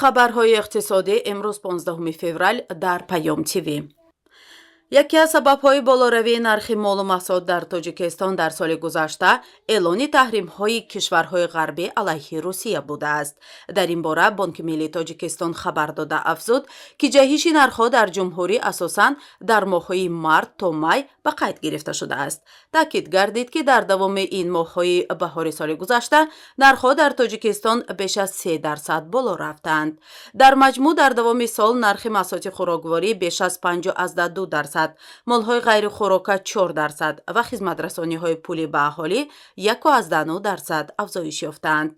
хабарҳои иқтисодӣ имрӯз 15 феврал дар Паём ТВ. Яке аз сабабҳои болоравии нархи молу маҳсулот дар Тоҷикистон дар соли гузашта эълони таҳримҳои кишварҳои ғарбӣ алайҳи Русия будааст. Дар ин бора Бонки Миллии Тоҷикистон хабар дода афзуд, ки ҷаҳиши нархҳо дар ҷумҳурӣ асосан дар моҳҳои март то май ба қайд гирифта шудааст. Таъкид гардид, ки дар давоми ин моҳҳои баҳори соли гузашта нархҳо дар Тоҷикистон беш аз 3% боло рафтаанд. Дар маҷмӯъ дар давоми сол нархи маҳсулоти хӯрокворӣ беш аз 5.2%, молҳои ғайрихӯрока 4% ва хизматрасониҳои пулӣ ба аҳолӣ 1.9% афзоиш ёфтаанд.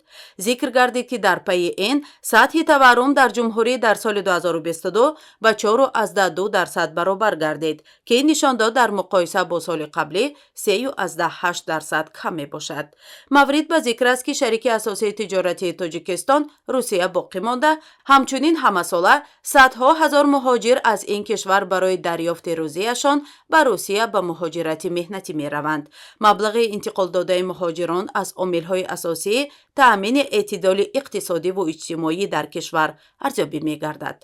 Зикр гардид, ки дар пайи ин сатҳи таворрум дар ҷумҳурӣ дар соли 2022 ба 4.2% баробар гардид, ки ин нишон дод дар муқоиса бо соли қаблӣ 3.8% кам мебошад. Маврид ба зикр аст, ки шарики асосии тиҷоратии Тоҷикистон Русия боқӣ монда, ҳамчунин ҳамасола садҳо ҳазор муҳоҷир аз ин кишвар барои дарёфти рӯзияшон ба Русия ба муҳоҷирати меҳнатӣ мераванд. Маблағи интиқолдодаи муҳоҷирон аз омилҳои асосии таъмини эътидоли иқтисодиву иҷтимоӣ дар кишвар арзёбӣ мегардад.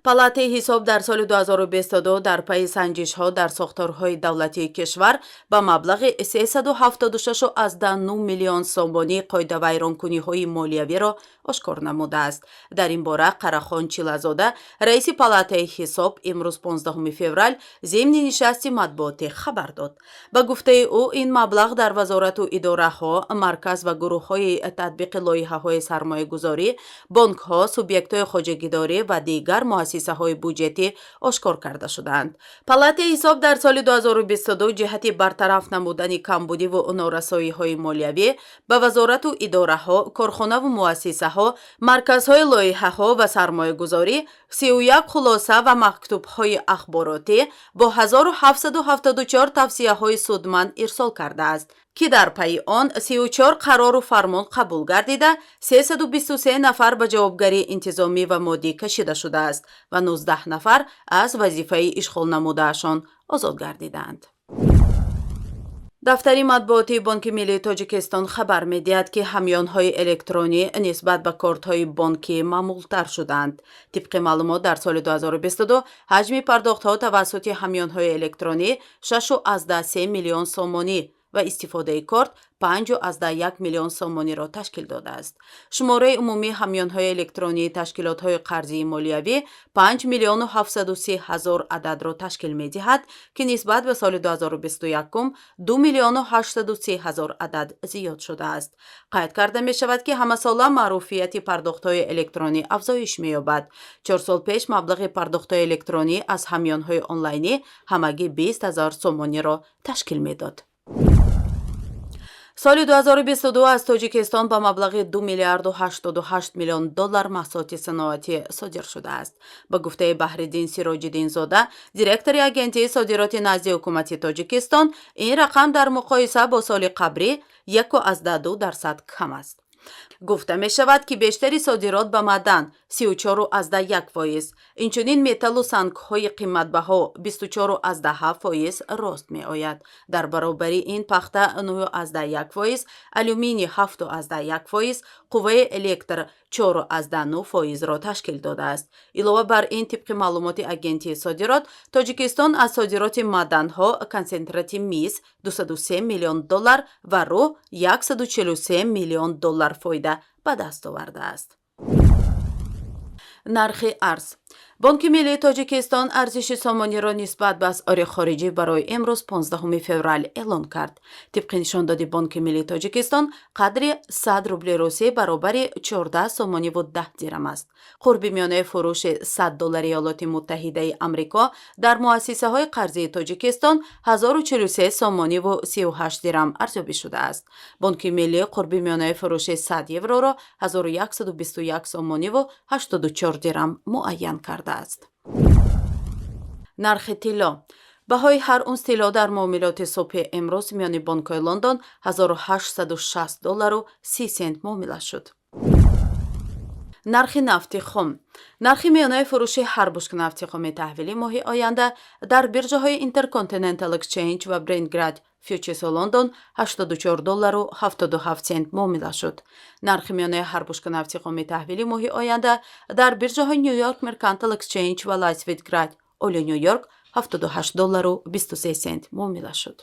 Палатаи ҳисоб дар соли 2022 дар пайи санҷишҳо дар сохторҳои давлатии кишвар ба маблағи 376.9 миллион сомонӣ қоидавайронкуниҳои молиявиро ошкор намудааст. Дар ин бора Қарахон Чилазода, раиси палатаи ҳисоб, имрӯз 15 феврал зимни нишасти матбуотӣ хабар дод. Ба гуфтаи ӯ, ин маблағ дар вазорату идораҳо, марказ ва гурӯҳҳои татбиқи лоиҳаҳои сармоягузорӣ, бонкҳо, субъектҳои хоҷагидорӣ ва дигар муассисаҳои буҷетӣ ошкор карда шудаанд. Палатаи ҳисоб дар соли 2022 ҷиҳати бартараф намудани камбудиву норасоиҳои молиявӣ ба вазорату идораҳо, корхонаву муассисаҳо, марказҳои лоиҳаҳо ва сармоягузорӣ 31 хулоса ва мактубҳои ахборотӣ бо 1774 тавсияҳои судманд ирсол кардааст, ки дар пайи он 34 қарору фармон қабул гардида, 323 нафар ба ҷавобгарии интизомӣ ва моддӣ кашида шудааст ва 19 нафар аз вазифаи ишғол намудаашон озод гардидаанд. дафтари матбуотии Бонки Миллии Тоҷикистон хабар медиҳад, ки ҳамёнҳои электронӣ нисбат ба кортҳои бонкӣ маъмултар шудаанд. Тибқи маълумот, дар соли 2022 ҳаҷми пардохтҳо тавассути ҳамёнҳои электронӣ 6.3 миллион сомонӣ ва истифодаи корт 5.1 миллион сомониро ташкил додааст. шумораи умумии ҳамёнҳои электронии ташкилотҳои қарзии молиявӣ 5 миллиону 730 ҳазор ададро ташкил медиҳад, ки нисбат ба соли 2021 2 миллиону 830 ҳазор адад зиёд шудааст. қайд карда мешавад, ки ҳамасола маъруфияти пардохтҳои электронӣ афзоиш меёбад. 4 сол пеш маблағи пардохтҳои электронӣ аз ҳамёнҳои онлайнӣ ҳамагӣ 20 000 сомониро ташкил медод. соли 2022 аз Тоҷикистон ба маблағи 2 миллиарду 88 миллион доллар маҳсулоти саноатӣ содир шудааст. Ба гуфтаи Баҳриддин Сироҷиддинзода, директори агентии содироти назди ҳукумати Тоҷикистон, ин рақам дар муқоиса бо соли қаблӣ 1.2% кам аст. гуфта мешавад, ки бештари содирот ба маъдан 34.1%, инчунин металлу сангҳои қиматбаҳо 24.7% рост меояд. дар баробари ин пахта 9.1%, алюмини 7.1%, қувваи электр 4.9%ро ташкил додааст. илова бар ин, тибқи маълумоти агентии содирот, Тоҷикистон аз содироти маъданҳо, консентрати мис 203 миллион доллар ва рӯ 143 миллион доллар фоида ба даст овардааст. нархи арз. Бонки Миллии Тоҷикистон арзиши сомониро нисбат ба асъори хориҷӣ барои имрӯз 15 феврал эълон кард. Тибқи нишондоди Бонки Миллии Тоҷикистон қадри 100 рубли русӣ баробари 14 сомониву 10 дирам аст. қурби миёнаи фурӯши 100 доллари Иёлоти Муттаҳидаи Амрико дар муассисаҳои қарзии Тоҷикистон 1043 сомониву 38 дирам арзёбӣ шудааст. Бонки Миллӣ қурби миёнаи фурӯши 100 евроро 1121 сомониву 84 дирам муайян кард. нархи тилло. баҳои ҳар унс тилло дар муомилоти субҳи имрӯз миёни бонкҳои Лондон 1860 доллару 30 сент муомила шуд. нархи нафти хом. нархи миёнаи фурӯши ҳар бушк нафти хоми таҳвили моҳи оянда дар бирҷаҳои Intercontinental Exchange ва Brent Grad фьючерс Лондон $84.77 муомила шуд. нархи миёнаи ҳарбушка нафти қуми таҳвили моҳи оянда дар биржаҳои Нью-Йорк Mercantile Exchange ва Lightsfield Grad оли Нью-Йорк $78.23 муомила шуд.